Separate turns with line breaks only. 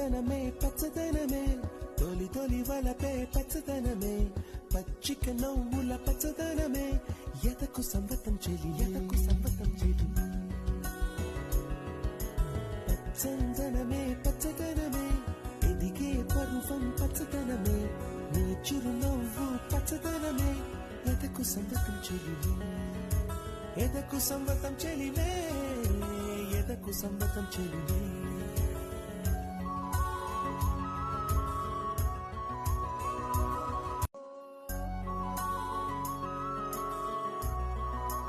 పచ్చదనమే పచ్చదనమే తొలి తొలి వలపే పచ్చదనమే పచ్చిక నవ్వుల పచ్చదనమే ఎదకు సంవతం చెలి ఎదకు సంవతం చెలి పచ్చదనమే పచ్చదనమే ఎదిగే పరువం పచ్చదనమే నీ చిరునవ్వు పచ్చదనమే ఎదకు సంవతం చెలివే ఎదకు సంవతం చెలివే ఎదకు సంవతం చెలివే